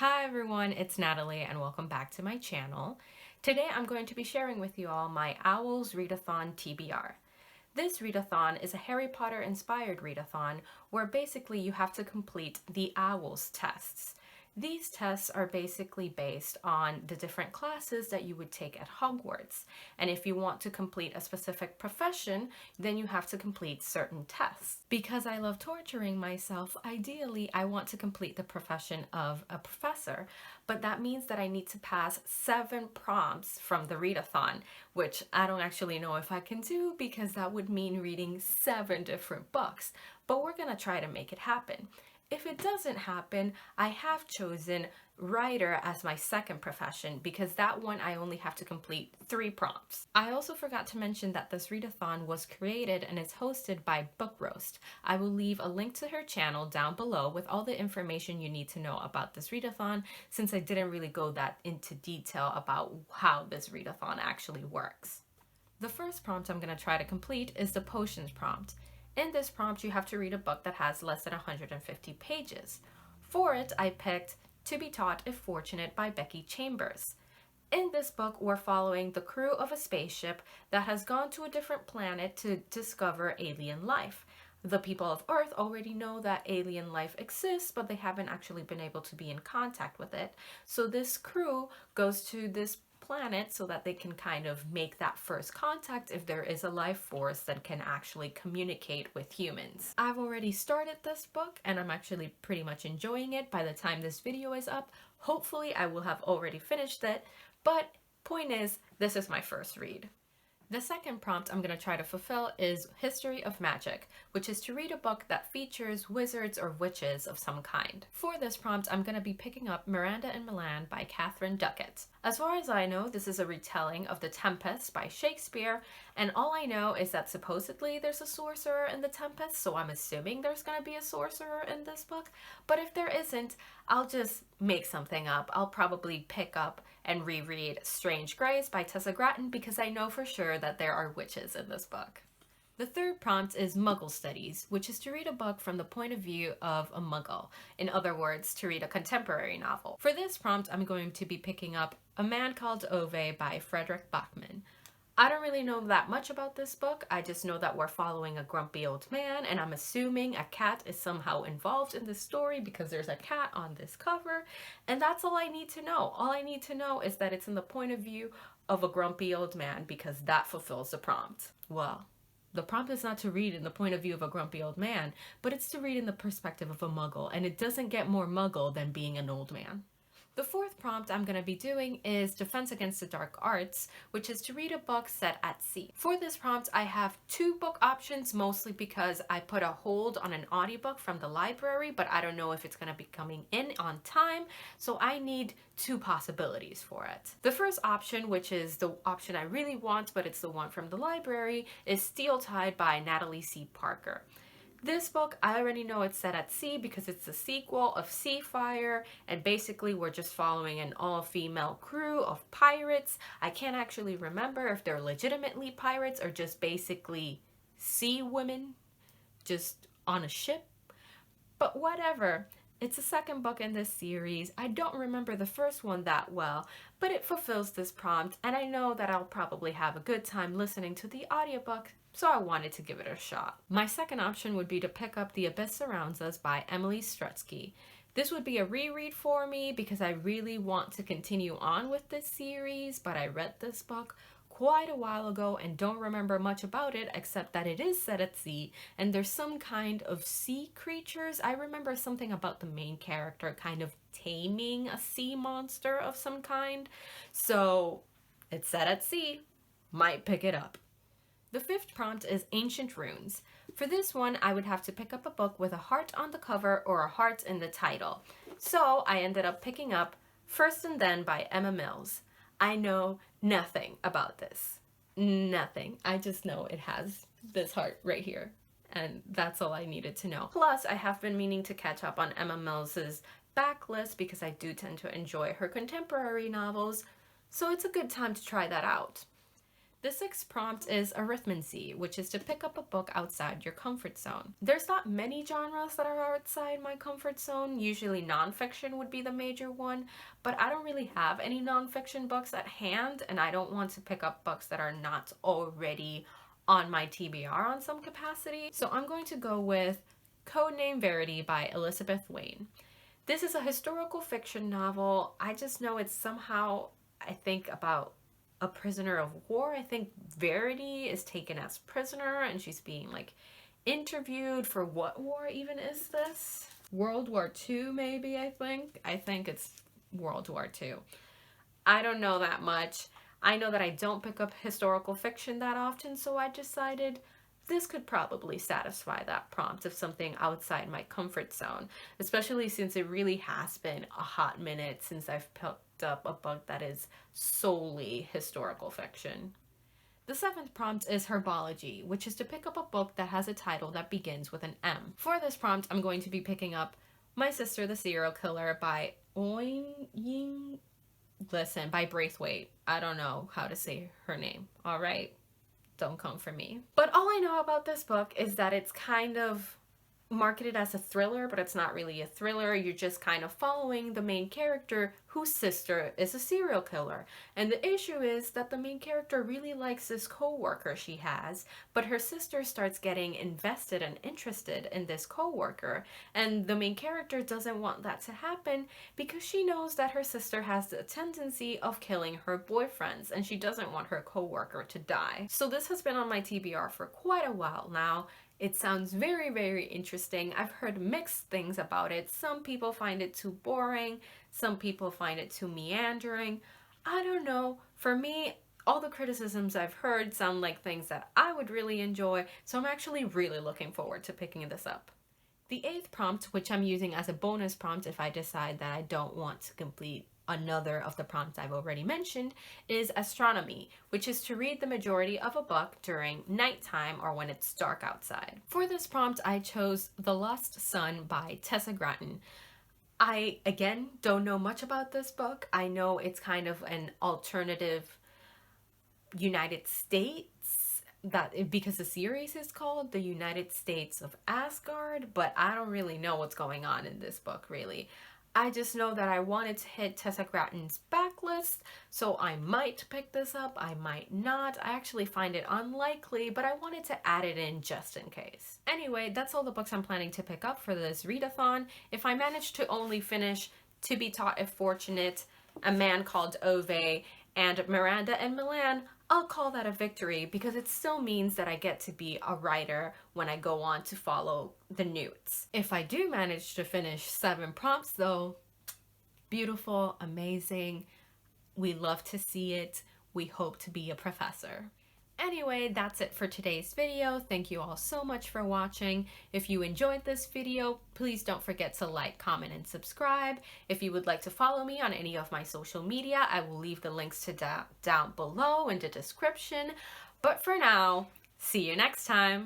Hi everyone, it's Natalie and welcome back to my channel. Today I'm going to be sharing with you all my Owls Readathon TBR. This readathon is a Harry Potter inspired readathon where basically you have to complete the Owls tests. These tests are basically based on the different classes that you would take at Hogwarts. And if you want to complete a specific profession, then you have to complete certain tests. Because I love torturing myself, ideally I want to complete the profession of a professor, but that means that I need to pass 7 prompts from the readathon, which I don't actually know if I can do because that would mean reading 7 different books, but we're gonna try to make it happen. If it doesn't happen, I have chosen writer as my second profession because that one I only have to complete 3 prompts. I also forgot to mention that this readathon was created and is hosted by Book Roast. I will leave a link to her channel down below with all the information you need to know about this readathon, since I didn't really go that into detail about how this readathon actually works. The first prompt I'm going to try to complete is the potions prompt. In this prompt, you have to read a book that has less than 150 pages. For it, I picked To Be Taught If Fortunate by Becky Chambers. In this book, we're following the crew of a spaceship that has gone to a different planet to discover alien life. The people of Earth already know that alien life exists, but they haven't actually been able to be in contact with it. So this crew goes to this planet so that they can kind of make that first contact if there is a life force that can actually communicate with humans. I've already started this book and I'm actually pretty much enjoying it. By the time this video is up, hopefully I will have already finished it, but point is, this is my first read. The second prompt I'm going to try to fulfill is History of Magic, which is to read a book that features wizards or witches of some kind. For this prompt, I'm going to be picking up Miranda and Milan by Catherine Duckett. As far as I know, this is a retelling of The Tempest by Shakespeare, and all I know is that supposedly there's a sorcerer in The Tempest, so I'm assuming there's going to be a sorcerer in this book, but if there isn't, I'll just make something up. I'll probably pick up and reread Strange Grace by Tessa Gratton because I know for sure that there are witches in this book. The third prompt is Muggle Studies, which is to read a book from the point of view of a Muggle. In other words, to read a contemporary novel. For this prompt, I'm going to be picking up A Man Called Ove by Fredrik Backman. I don't really know that much about this book. I just know that we're following a grumpy old man, and I'm assuming a cat is somehow involved in this story because there's a cat on this cover, and that's all I need to know. All I need to know is that it's in the point of view of a grumpy old man because that fulfills the prompt. Well, the prompt is not to read in the point of view of a grumpy old man, but it's to read in the perspective of a muggle, and it doesn't get more muggle than being an old man. The fourth prompt I'm going to be doing is Defense Against the Dark Arts, which is to read a book set at sea. For this prompt, I have 2 book options, mostly because I put a hold on an audiobook from the library, but I don't know if it's going to be coming in on time, so I need 2 possibilities for it. The first option, which is the option I really want, but it's the one from the library, is Steel Tide by Natalie C. Parker. This book, I already know it's set at sea because it's the sequel of Seafire, and basically we're just following an all-female crew of pirates. I can't actually remember if they're legitimately pirates or just basically sea women, just on a ship. But whatever. It's the second book in this series. I don't remember the first one that well, but it fulfills this prompt, and I know that I'll probably have a good time listening to the audiobook, so I wanted to give it a shot. My second option would be to pick up The Abyss Surrounds Us by Emily Strutsky. This would be a reread for me because I really want to continue on with this series, but I read this book quite a while ago and don't remember much about it except that it is set at sea and there's some kind of sea creatures. I remember something about the main character kind of taming a sea monster of some kind. So it's set at sea. Might pick it up. The fifth prompt is Ancient Runes. For this one, I would have to pick up a book with a heart on the cover or a heart in the title. So I ended up picking up First and Then by Emma Mills. I know nothing about this. Nothing. I just know it has this heart right here. And that's all I needed to know. Plus, I have been meaning to catch up on Emma Mills's backlist because I do tend to enjoy her contemporary novels. So it's a good time to try that out. The sixth prompt is arithmancy, which is to pick up a book outside your comfort zone. There's not many genres that are outside my comfort zone. Usually nonfiction would be the major one, but I don't really have any nonfiction books at hand, and I don't want to pick up books that are not already on my TBR on some capacity. So I'm going to go with Codename Verity by Elizabeth Wayne. This is a historical fiction novel. I just know it's somehow, I think, about a prisoner of war. I think Verity is taken as prisoner and she's being like interviewed for what war even is this? World War II maybe, I think. I think it's World War II. I don't know that much. I know that I don't pick up historical fiction that often, so I decided this could probably satisfy that prompt of something outside my comfort zone, especially since it really has been a hot minute since I've picked up a book that is solely historical fiction. The seventh prompt is herbology, which is to pick up a book that has a title that begins with an M. For this prompt, I'm going to be picking up My Sister the Serial Killer by Oin Ying. Listen, by Braithwaite. I don't know how to say her name, all right? Don't come for me. But all I know about this book is that it's kind of marketed as a thriller, but it's not really a thriller. You're just kind of following the main character whose sister is a serial killer. And the issue is that the main character really likes this co-worker she has, but her sister starts getting invested and interested in this co-worker. And the main character doesn't want that to happen because she knows that her sister has the tendency of killing her boyfriends and she doesn't want her co-worker to die. So this has been on my TBR for quite a while now. It sounds very, very interesting. I've heard mixed things about it. Some people find it too boring. Some people find it too meandering. I don't know. For me, all the criticisms I've heard sound like things that I would really enjoy, so I'm actually really looking forward to picking this up. The eighth prompt, which I'm using as a bonus prompt if I decide that I don't want to complete another of the prompts I've already mentioned, is astronomy, which is to read the majority of a book during nighttime or when it's dark outside. For this prompt, I chose The Lost Sun by Tessa Gratton. I, again, don't know much about this book. I know it's kind of an alternative United States, that because the series is called The United States of Asgard, but I don't really know what's going on in this book, really. I just know that I wanted to hit Tessa Gratton's backlist, so I might pick this up, I might not. I actually find it unlikely, but I wanted to add it in just in case. Anyway, that's all the books I'm planning to pick up for this readathon. If I manage to only finish To Be Taught If Fortunate, A Man Called Ove, and Miranda and Milan, I'll call that a victory because it still means that I get to be a writer when I go on to follow the newts. If I do manage to finish 7 prompts though, beautiful, amazing, we love to see it, we hope to be a professor. Anyway, that's it for today's video. Thank you all so much for watching. If you enjoyed this video, please don't forget to like, comment, and subscribe. If you would like to follow me on any of my social media, I will leave the links to down below in the description. But for now, see you next time.